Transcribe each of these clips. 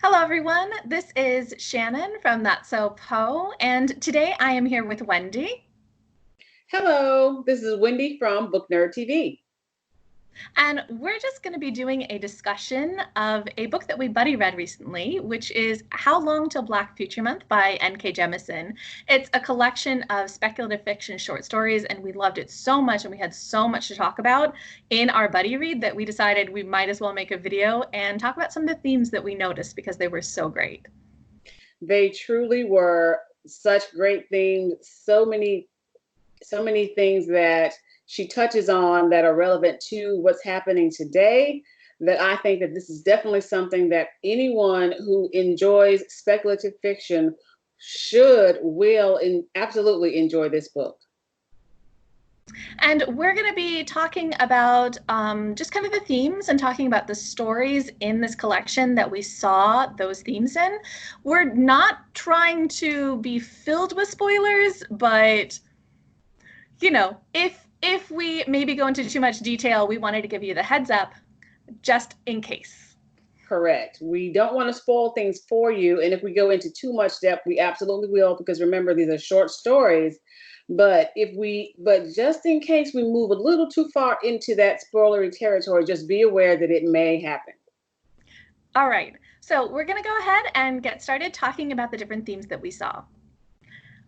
Hello, everyone. This is Shannon from That's So Poe, and today I am here with Wendy. Hello, this is Wendy from Book Nerd TV. And we're just going to be doing a discussion of a book that we buddy read recently, which is How Long Till Black Future Month by N.K. Jemisin. It's a collection of speculative fiction short stories, and we loved it so much, and we had so much to talk about in our buddy read that we decided we might as well make a video and talk about some of the themes that we noticed because they were so great. They truly were such great themes, so many things that she touches on that are relevant to what's happening today, that I think that this is definitely something that anyone who enjoys speculative fiction will and absolutely enjoy this book. And we're going to be talking about just kind of the themes and talking about the stories in this collection that we saw those themes in. We're not trying to be filled with spoilers, but you know, if we maybe go into too much detail, we wanted to give you the heads up just in case. Correct. We don't want to spoil things for you. And if we go into too much depth, we absolutely will, because remember, these are short stories. But just in case we move a little too far into that spoilery territory, just be aware that it may happen. All right. So we're going to go ahead and get started talking about the different themes that we saw.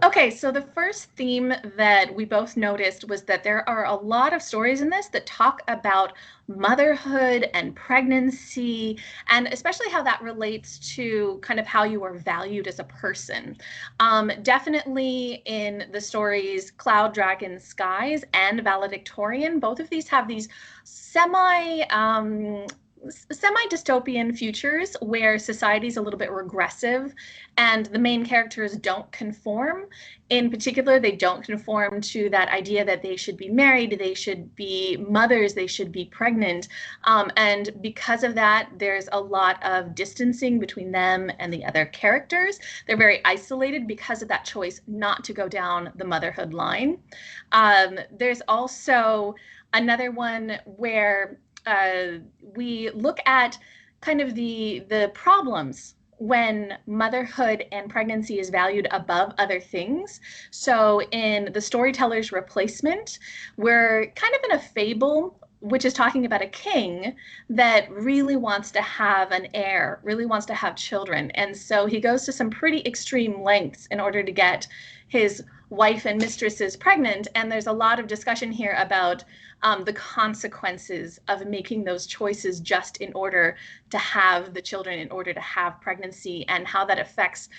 Okay, so the first theme that we both noticed was that there are a lot of stories in this that talk about motherhood and pregnancy, and especially how that relates to kind of how you are valued as a person. Definitely in the stories Cloud, Dragon, Skies, and Valedictorian, both of these have these semi-dystopian futures where society's a little bit regressive and the main characters don't conform. In particular, they don't conform to that idea that they should be married, they should be mothers, they should be pregnant. And because of that, there's a lot of distancing between them and the other characters. They're very isolated because of that choice not to go down the motherhood line. There's also another one where we look at kind of the problems when motherhood and pregnancy is valued above other things. So in The Storyteller's Replacement, we're kind of in a fable which is talking about a king that really wants to have an heir, really wants to have children. And so he goes to some pretty extreme lengths in order to get his wife and mistresses pregnant. And there's a lot of discussion here about the consequences of making those choices just in order to have the children, in order to have pregnancy, and how that affects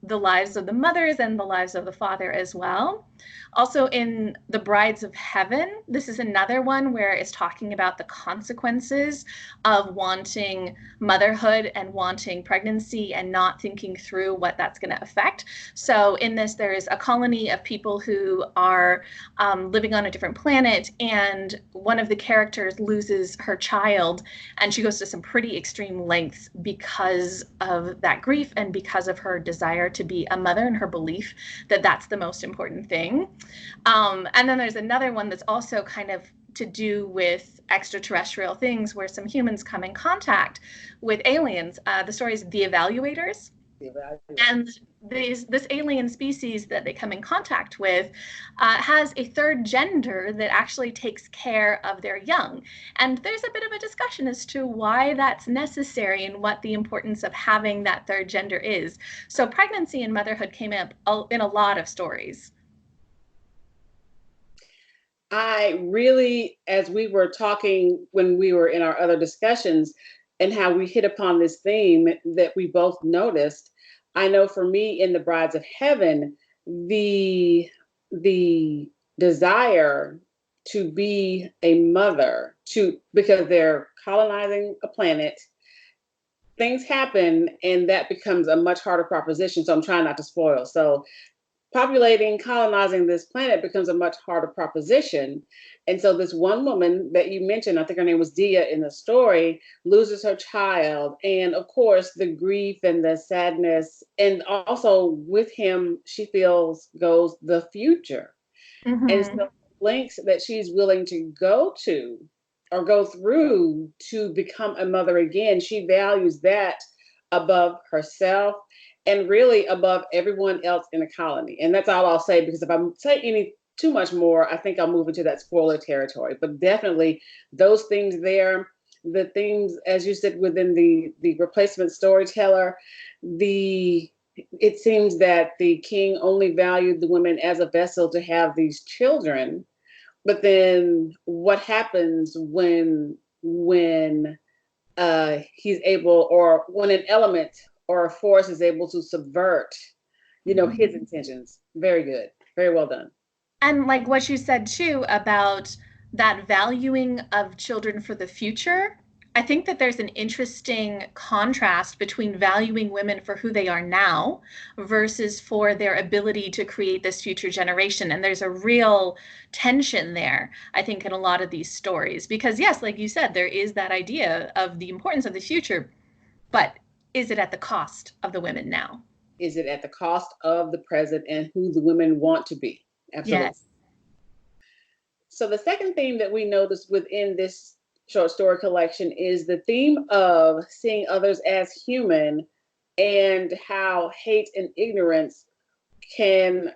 the lives of the mothers and the lives of the father as well. Also in The Brides of Heaven, this is another one where it's talking about the consequences of wanting motherhood and wanting pregnancy and not thinking through what that's going to affect. So in this, there's a colony of people who are living on a different planet, and one of the characters loses her child, and she goes to some pretty extreme lengths because of that grief and because of her desire to be a mother and her belief that that's the most important thing. And then there's another one that's also kind of to do with extraterrestrial things where some humans come in contact with aliens. The story is The Evaluators. And this alien species that they come in contact with has a third gender that actually takes care of their young. And there's a bit of a discussion as to why that's necessary and what the importance of having that third gender is. So pregnancy and motherhood came up in a lot of stories. I really, as we were talking when we were in our other discussions, and how we hit upon this theme that we both noticed, I know for me in The Brides of Heaven, the desire to be a mother, because they're colonizing a planet, things happen and that becomes a much harder proposition. So I'm trying not to spoil. So colonizing this planet becomes a much harder proposition. And so this one woman that you mentioned, I think her name was Dia in the story, loses her child. And of course, the grief and the sadness, and also with him, she feels goes the future. Mm-hmm. And so lengths that she's willing to go to or go through to become a mother again, she values that above herself and really above everyone else in the colony. And that's all I'll say, because if I say any too much more, I think I'll move into that spoiler territory. But definitely those things there, the things, as you said, within the replacement storyteller, it seems that the king only valued the women as a vessel to have these children. But then what happens when he's able, or when an element or a force is able to subvert, his intentions? Very good. Very well done. And like what you said too about that valuing of children for the future, I think that there's an interesting contrast between valuing women for who they are now versus for their ability to create this future generation. And there's a real tension there, I think, in a lot of these stories. Because, yes, like you said, there is that idea of the importance of the future, but is it at the cost of the women now? Is it at the cost of the present and who the women want to be? Absolutely. Yes. So the second theme that we notice within this short story collection is the theme of seeing others as human, and how hate and ignorance can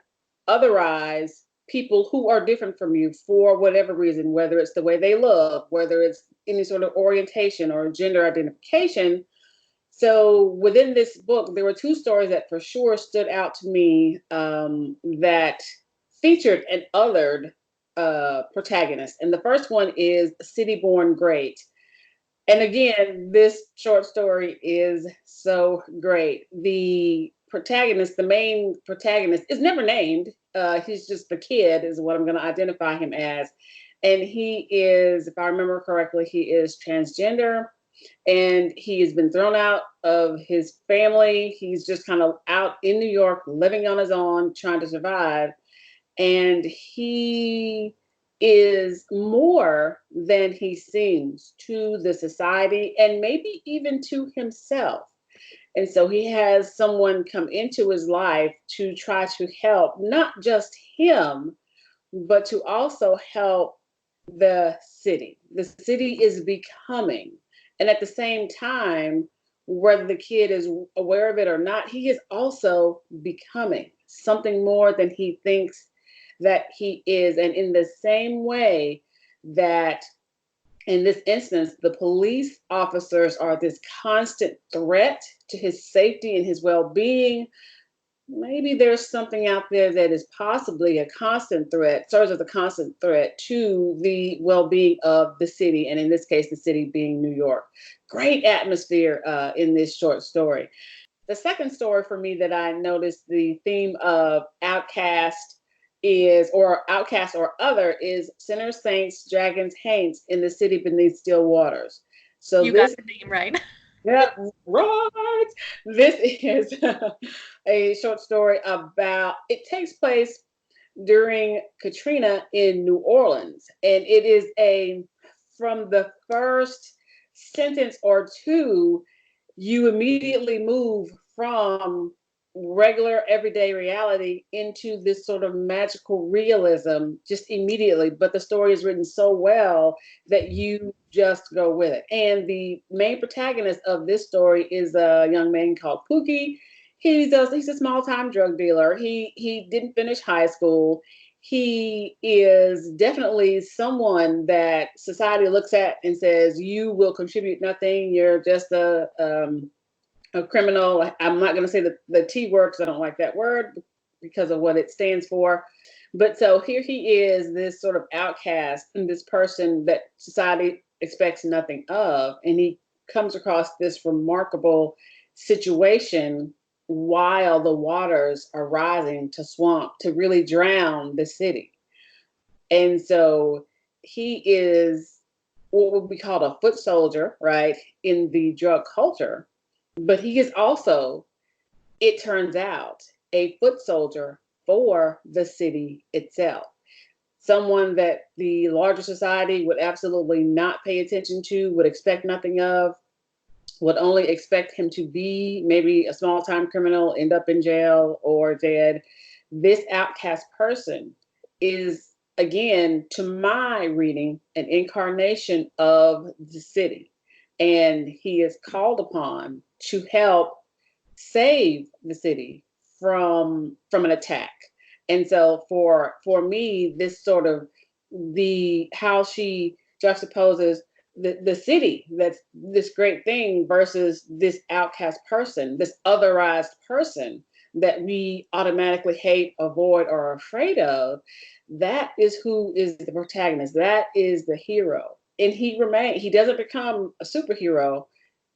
otherize people who are different from you for whatever reason, whether it's the way they look, whether it's any sort of orientation or gender identification. So within this book, there were two stories that for sure stood out to me, that featured an othered protagonist. And the first one is City Born Great. And again, this short story is so great. The protagonist, the main protagonist, is never named. He's just the kid, is what I'm going to identify him as. And he is, if I remember correctly, he is transgender, and he has been thrown out of his family. He's just kind of out in New York, living on his own, trying to survive. And he is more than he seems to the society, and maybe even to himself. And so he has someone come into his life to try to help not just him, but to also help the city. The city is becoming, and at the same time, whether the kid is aware of it or not, he is also becoming something more than he thinks that he is. And in the same way that in this instance, the police officers are this constant threat to his safety and his well-being, maybe there's something out there that is possibly a constant threat, serves as a constant threat to the well-being of the city, and in this case, the city being New York. Great atmosphere in this short story. The second story for me that I noticed the theme of outcast or other is Sinners, Saints, Dragons, Haints in the City Beneath Still Waters. So You got the name right. Yep, right. This is a short story about, it takes place during Katrina in New Orleans. And it is from the first sentence or two, you immediately move from regular everyday reality into this sort of magical realism just immediately. But the story is written so well that you just go with it. And the main protagonist of this story is a young man called Pookie. He's a small-time drug dealer. He didn't finish high school. He is definitely someone that society looks at and says, you will contribute nothing. You're just a criminal. I'm not going to say the T word because I don't like that word because of what it stands for. But so here he is, this sort of outcast, and this person that society expects nothing of. And he comes across this remarkable situation while the waters are rising to really drown the city. And so he is what would be called a foot soldier, right, in the drug culture. But he is also, it turns out, a foot soldier for the city itself. Someone that the larger society would absolutely not pay attention to, would expect nothing of, would only expect him to be maybe a small-time criminal, end up in jail or dead. This outcast person is, again, to my reading, an incarnation of the city. And he is called upon to help save the city from an attack. And so for me, this sort of how she juxtaposes the city, that's this great thing, versus this outcast person, this otherized person that we automatically hate, avoid, or are afraid of. That is who is the protagonist. That is the hero. And he doesn't become a superhero.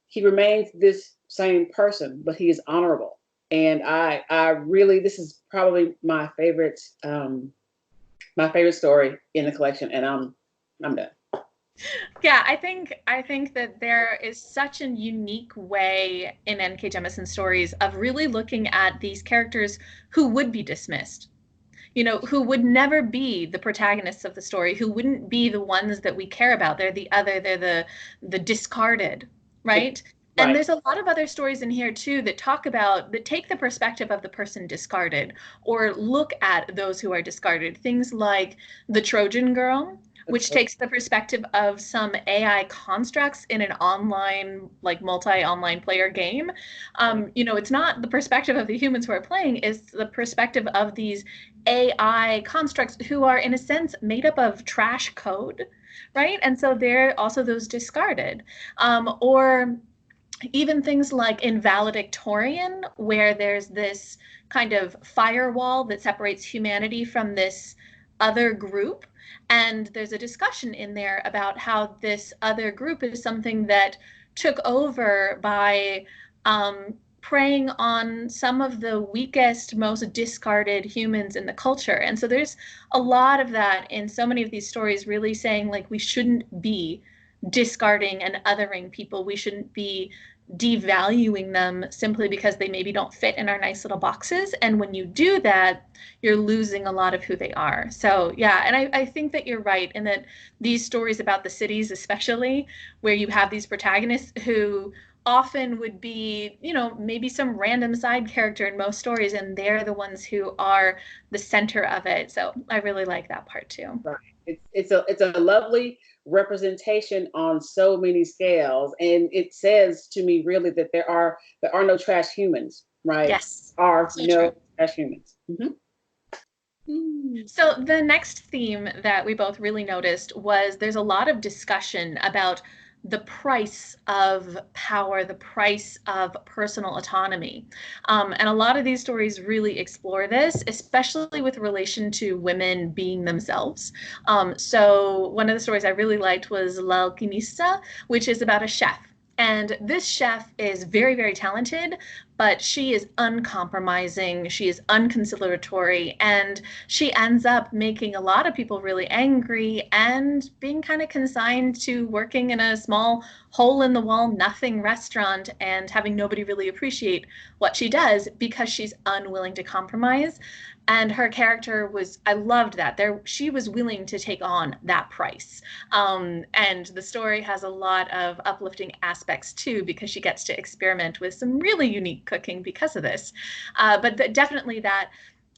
He remains this same person, but he is honorable. And I really, this is probably my favorite story in the collection, and I'm done. Yeah, I think that there is such a unique way in N.K. Jemisin stories of really looking at these characters who would be dismissed, you know, who would never be the protagonists of the story, who wouldn't be the ones that we care about. They're the discarded, right? And there's a lot of other stories in here too that take the perspective of the person discarded, or look at those who are discarded. Things like the Trojan Girl, which takes the perspective of some AI constructs in an online, like multi-online player game. You know, it's not the perspective of the humans who are playing, it's the perspective of these AI constructs who are, in a sense, made up of trash code, right? And so they're also those discarded. Or even things like in Valedictorian, where there's this kind of firewall that separates humanity from this other group. And there's a discussion in there about how this other group is something that took over by preying on some of the weakest, most discarded humans in the culture. And so there's a lot of that in so many of these stories, really saying, like, we shouldn't be discarding and othering people. We shouldn't be devaluing them simply because they maybe don't fit in our nice little boxes. And when you do that, you're losing a lot of who they are. So yeah, and I think that you're right in that these stories about the cities, especially where you have these protagonists who often would be, you know, maybe some random side character in most stories, and they're the ones who are the center of it. So I really like that part too. Right. It's a lovely representation on so many scales, and it says to me really that there are no trash humans, right? Yes. Are So no true. trash humans. Mm-hmm. So the next theme that we both really noticed was there's a lot of discussion about the price of power, the price of personal autonomy. And a lot of these stories really explore this, especially with relation to women being themselves. So one of the stories I really liked was La Alquimista, which is about a chef. And this chef is very, very talented, but she is uncompromising, she is unconciliatory, and she ends up making a lot of people really angry and being kind of consigned to working in a small hole in the wall nothing restaurant and having nobody really appreciate what she does because she's unwilling to compromise. And her character was, I loved that. She was willing to take on that price. And the story has a lot of uplifting aspects too, because she gets to experiment with some really unique cooking because of this. But definitely that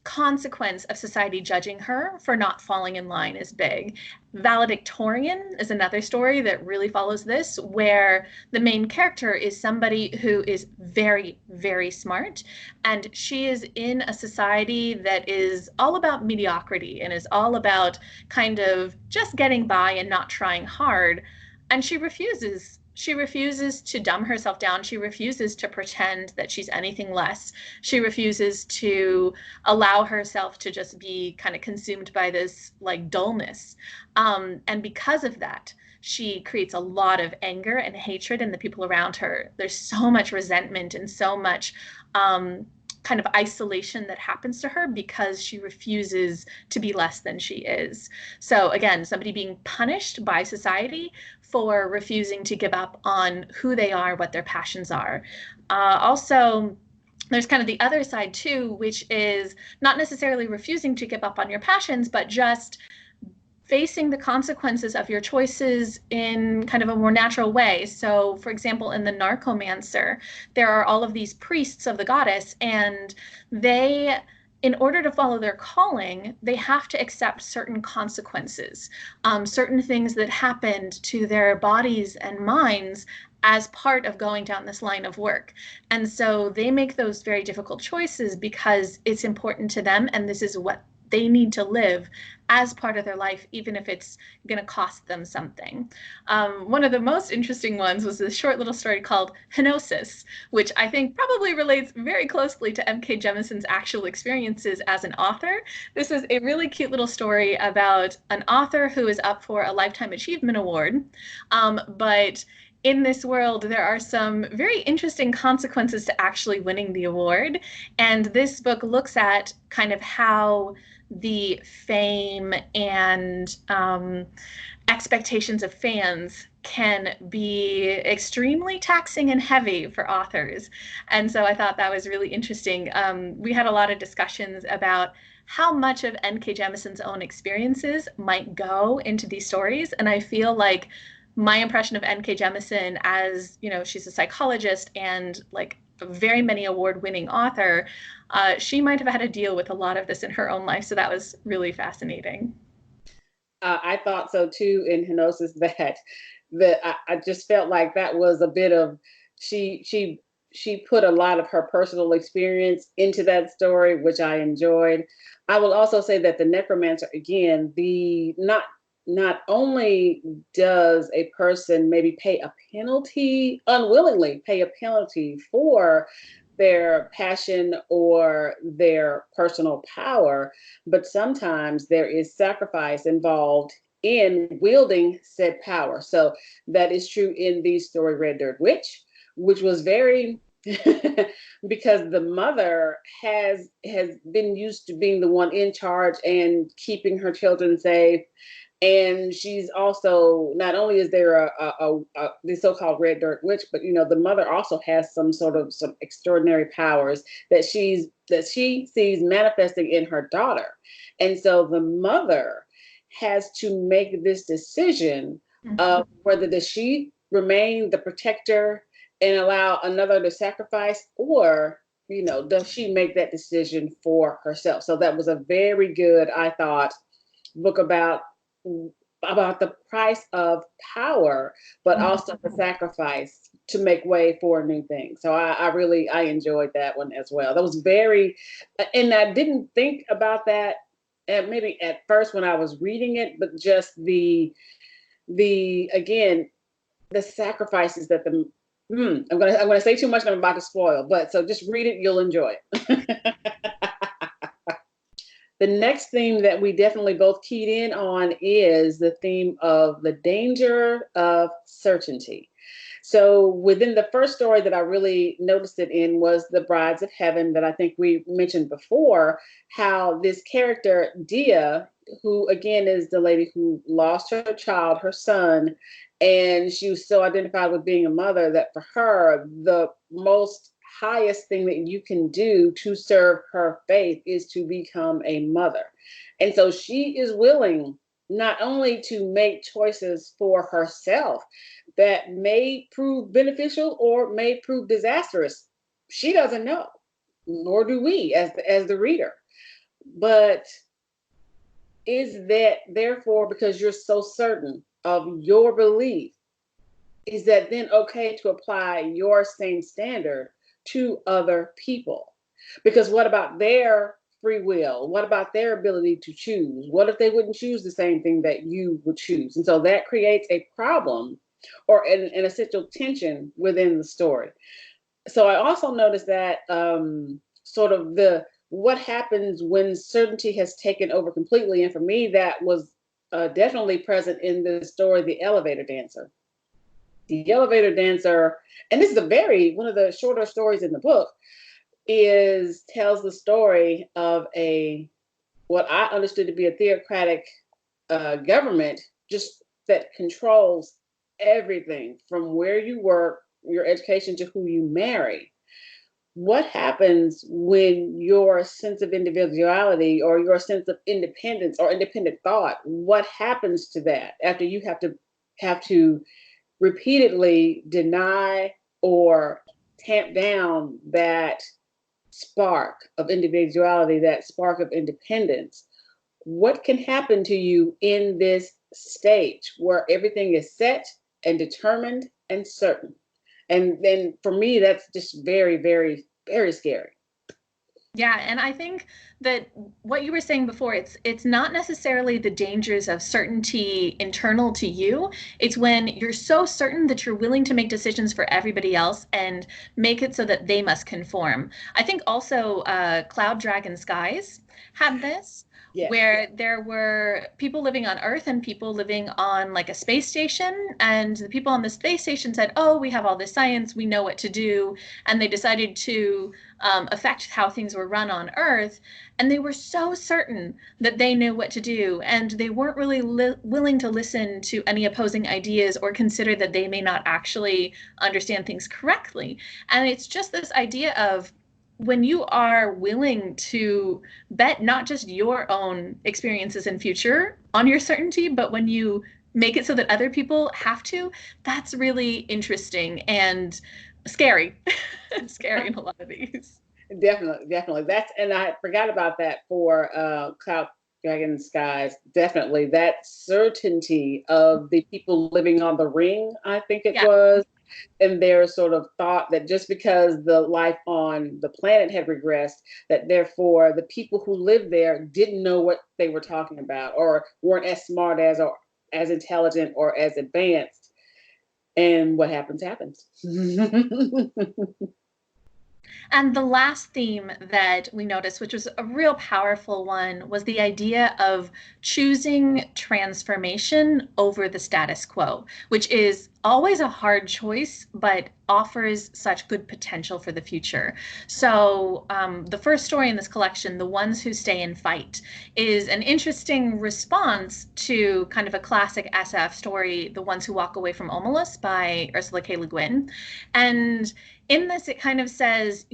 consequence of society judging her for not falling in line is big. Valedictorian is another story that really follows this, where the main character is somebody who is very, very smart, and she is in a society that is all about mediocrity and is all about kind of just getting by and not trying hard. And she refuses. She refuses to dumb herself down. She refuses to pretend that she's anything less. She refuses to allow herself to just be kind of consumed by this like dullness. And because of that, she creates a lot of anger and hatred in the people around her. There's so much resentment and so much kind of isolation that happens to her because she refuses to be less than she is. So again, somebody being punished by society for refusing to give up on who they are, what their passions are. Also, there's kind of the other side too, which is not necessarily refusing to give up on your passions, but just facing the consequences of your choices in kind of a more natural way. So, for example, in the Narcomancer, there are all of these priests of the goddess, and they, in order to follow their calling, they have to accept certain consequences, certain things that happened to their bodies and minds as part of going down this line of work. And so they make those very difficult choices because it's important to them, and this is what they need to live as part of their life, even if it's going to cost them something. One of the most interesting ones was this short little story called Henosis, which I think probably relates very closely to M.K. Jemisin's actual experiences as an author. This is a really cute little story about an author who is up for a Lifetime Achievement Award, but in this world, there are some very interesting consequences to actually winning the award. And this book looks at kind of how the fame and expectations of fans can be extremely taxing and heavy for authors. And so I thought that was really interesting. We had a lot of discussions about how much of N.K. Jemisin's own experiences might go into these stories. And I feel like my impression of N.K. Jemisin as, she's a psychologist and like a very many award-winning author, she might have had to deal with a lot of this in her own life. So that was really fascinating. I thought so too in Henosis, that I just felt like that was a bit of, she put a lot of her personal experience into that story, which I enjoyed. I will also say that the necromancer, again, not only does a person maybe pay a penalty, unwillingly pay a penalty for their passion or their personal power, but sometimes there is sacrifice involved in wielding said power. So that is true in the story Red Dirt Witch, which was very because the mother has been used to being the one in charge and keeping her children safe. And she's also, not only is there the so-called Red Dirt Witch, but the mother also has some extraordinary powers that she sees manifesting in her daughter. And so the mother has to make this decision of whether does she remain the protector and allow another to sacrifice, or does she make that decision for herself? So that was a very good, I thought, book about the price of power, but also the sacrifice to make way for new things. So I really enjoyed that one as well. That was very, and I didn't think about that maybe at first when I was reading it, but just the again, the sacrifices that I'm gonna say too much and I'm about to spoil, but so just read it, you'll enjoy it. The next theme that we definitely both keyed in on is the theme of the danger of certainty. So within the first story that I really noticed it in was The Brides of Heaven, that I think we mentioned before, how this character, Dia, who again is the lady who lost her child, her son, and she was so identified with being a mother that for her, the most highest thing that you can do to serve her faith is to become a mother. And so she is willing not only to make choices for herself that may prove beneficial or may prove disastrous. She doesn't know, nor do we as the reader. But is that therefore, because you're so certain of your belief, is that then okay to apply your same standard to other people? Because what about their free will? What about their ability to choose? What if they wouldn't choose the same thing that you would choose? And so that creates a problem or an essential tension within the story. So I also noticed that sort of what happens when certainty has taken over completely. And for me, that was definitely present in the story, The Elevator Dancer. The Elevator Dancer, and this is one of the shorter stories in the book, tells the story of what I understood to be a theocratic government, just that controls everything from where you work, your education, to who you marry. What happens when your sense of individuality or your sense of independence or independent thought, what happens to that after you have to repeatedly deny or tamp down that spark of individuality, that spark of independence? What can happen to you in this stage where everything is set and determined and certain? And then for me, that's just very, very, very scary. Yeah, and I think that what you were saying before, it's not necessarily the dangers of certainty internal to you. It's when you're so certain that you're willing to make decisions for everybody else and make it so that they must conform. I think also Cloud Dragon Skies had this, Yes. where there were people living on Earth and people living on like a space station, and the people on the space station said, "Oh, we have all this science, we know what to do," and they decided to affect how things were run on Earth. And they were so certain that they knew what to do, and they weren't really willing to listen to any opposing ideas or consider that they may not actually understand things correctly. And it's just this idea of when you are willing to bet not just your own experiences and future on your certainty, but when you make it so that other people have to, that's really interesting and scary. Scary in a lot of these. Definitely, definitely. And I forgot about that for Cloud Dragon Skies. Definitely that certainty of the people living on the ring, I think it Yeah. was, and their sort of thought that just because the life on the planet had regressed, that therefore the people who lived there didn't know what they were talking about, or weren't as smart as, or as intelligent or as advanced. And what happens, happens. And the last theme that we noticed, which was a real powerful one, was the idea of choosing transformation over the status quo, which is always a hard choice, but offers such good potential for the future. So the first story in this collection, The Ones Who Stay and Fight, is an interesting response to kind of a classic SF story, The Ones Who Walk Away from Omelas by Ursula K. Le Guin. And in this, it kind of says,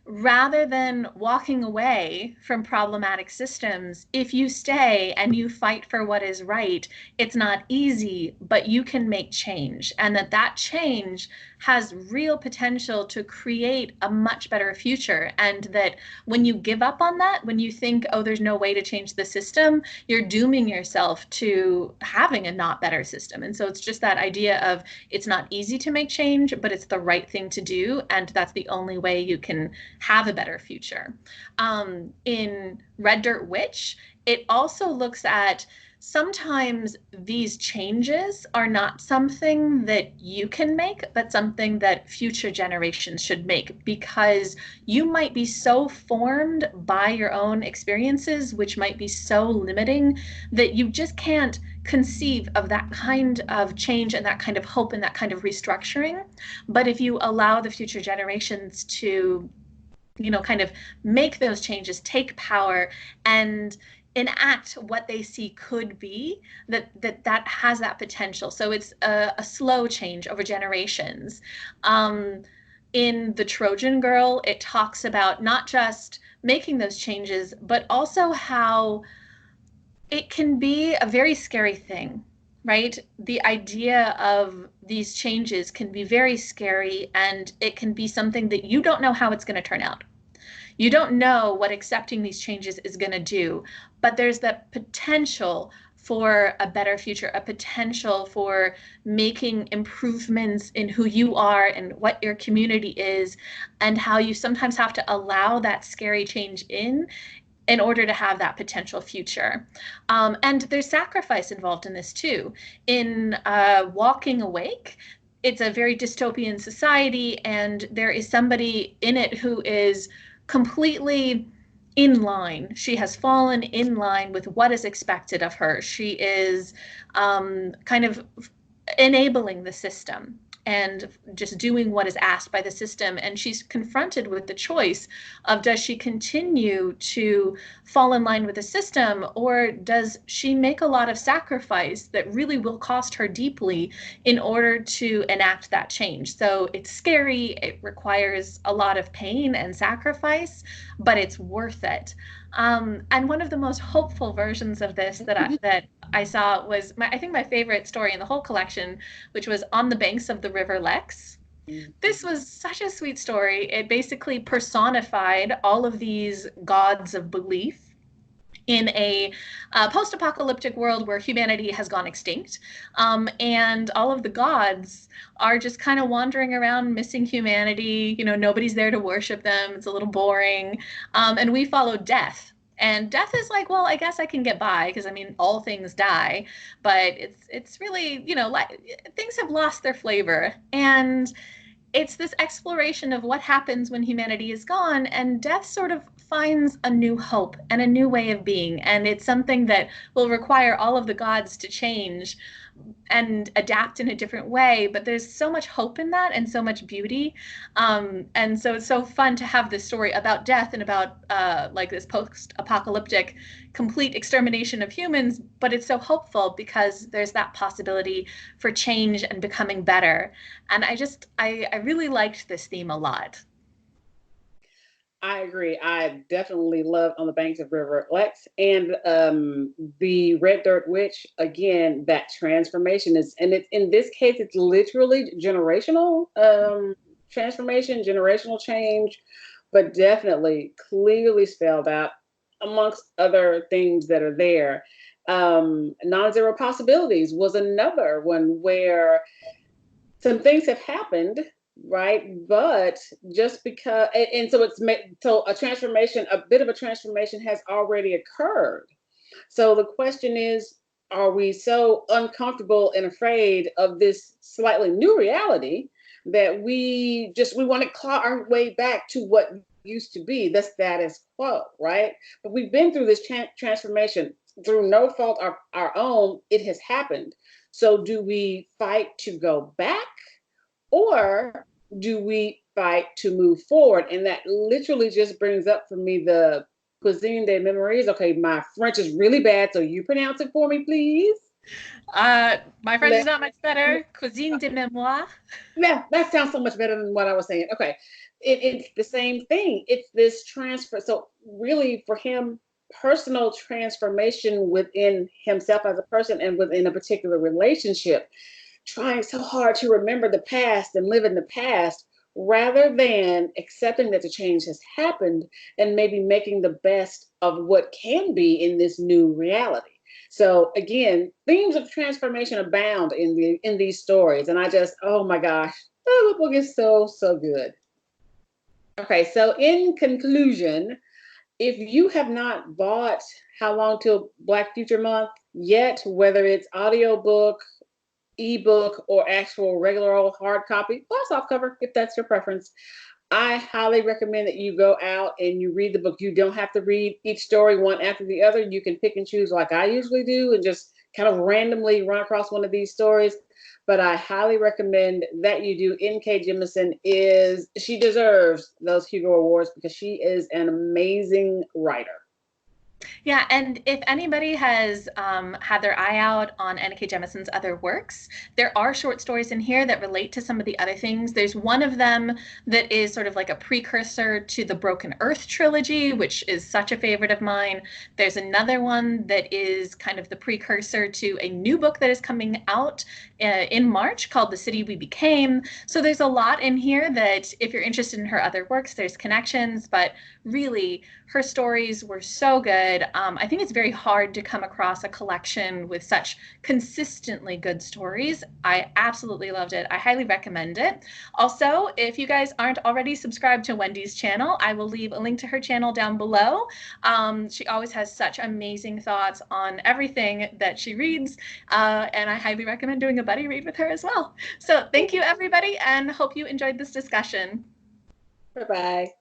rather than walking away from problematic systems, if you stay and you fight for what is right, it's not easy, but you can make change. And that change has real potential to create a much better future. And that when you give up on that, when you think, oh, there's no way to change the system, you're dooming yourself to having a not better system. And so it's just that idea of it's not easy to make change, but it's the right thing to do. And that's the only way you can have a better future. In Red Dirt Witch, it also looks at sometimes these changes are not something that you can make, but something that future generations should make, because you might be so formed by your own experiences, which might be so limiting, that you just can't conceive of that kind of change and that kind of hope and that kind of restructuring. But if you allow the future generations to kind of make those changes, take power, and enact what they see could be, that has that potential. So it's a slow change over generations. In The Trojan Girl, it talks about not just making those changes, but also how it can be a very scary thing, right? The idea of these changes can be very scary, and it can be something that you don't know how it's going to turn out. You don't know what accepting these changes is going to do, but there's that potential for a better future, a potential for making improvements in who you are and what your community is, and how you sometimes have to allow that scary change in order to have that potential future. And there's sacrifice involved in this too. In Walking Awake, it's a very dystopian society, and there is somebody in it who is completely in line. She has fallen in line with what is expected of her. She is kind of enabling the system and just doing what is asked by the system. And she's confronted with the choice of, does she continue to fall in line with the system, or does she make a lot of sacrifice that really will cost her deeply in order to enact that change? So it's scary, it requires a lot of pain and sacrifice, but it's worth it. And one of the most hopeful versions of this that I saw was I think my favorite story in the whole collection, which was On the Banks of the River Lex. This was such a sweet story. It basically personified all of these gods of belief in a post-apocalyptic world where humanity has gone extinct, and all of the gods are just kind of wandering around missing humanity. You know, nobody's there to worship them. It's a little boring. And we follow Death. And Death is like, well, I guess I can get by because, I mean, all things die, but it's really, you know, like, things have lost their flavor. And it's this exploration of what happens when humanity is gone, and Death sort of finds a new hope and a new way of being. And it's something that will require all of the gods to change and adapt in a different way, but there's so much hope in that and so much beauty. And so it's so fun to have this story about death and about like this post-apocalyptic complete extermination of humans, but it's so hopeful because there's that possibility for change and becoming better. And I really liked this theme a lot. I agree. I definitely love On the Banks of River Lex, and the Red Dirt Witch. Again, that transformation is, and it's, in this case, it's literally generational transformation, generational change, but definitely clearly spelled out amongst other things that are there. Non-zero possibilities was another one where some things have happened, right? But just because, and so so a transformation, a bit of a transformation has already occurred. So the question is, are we so uncomfortable and afraid of this slightly new reality that we want to claw our way back to what used to be the status quo, right? But we've been through this transformation through no fault of our own. It has happened. So do we fight to go back, or do we fight to move forward? And that literally just brings up for me the cuisine de memories. Okay, my French is really bad, so you pronounce it for me, please. My French is not much better. Cuisine de mémoire. Yeah, that sounds so much better than what I was saying. Okay, it's the same thing. It's this transfer. So really, for him, personal transformation within himself as a person and within a particular relationship, trying so hard to remember the past and live in the past rather than accepting that the change has happened and maybe making the best of what can be in this new reality. So again, themes of transformation abound in these stories, and I just, oh my gosh, the book is so good. Okay, so in conclusion, if you have not bought How Long Till Black Future Month yet, whether it's audiobook, ebook, or actual regular old hard copy, or softcover, if that's your preference, I highly recommend that you go out and you read the book. You don't have to read each story one after the other. You can pick and choose like I usually do and just kind of randomly run across one of these stories. But I highly recommend that you do. N.K. Jemisin she deserves those Hugo Awards because she is an amazing writer. Yeah, and if anybody has had their eye out on N.K. Jemisin's other works, there are short stories in here that relate to some of the other things. There's one of them that is sort of like a precursor to the Broken Earth trilogy, which is such a favorite of mine. There's another one that is kind of the precursor to a new book that is coming out in March called The City We Became. So there's a lot in here that if you're interested in her other works, there's connections, but really her stories were so good. I think it's very hard to come across a collection with such consistently good stories. I absolutely loved it. I highly recommend it. Also, if you guys aren't already subscribed to Wendy's channel, I will leave a link to her channel down below. She always has such amazing thoughts on everything that she reads, and I highly recommend doing a buddy read with her as well. So thank you, everybody, and hope you enjoyed this discussion. Bye-bye.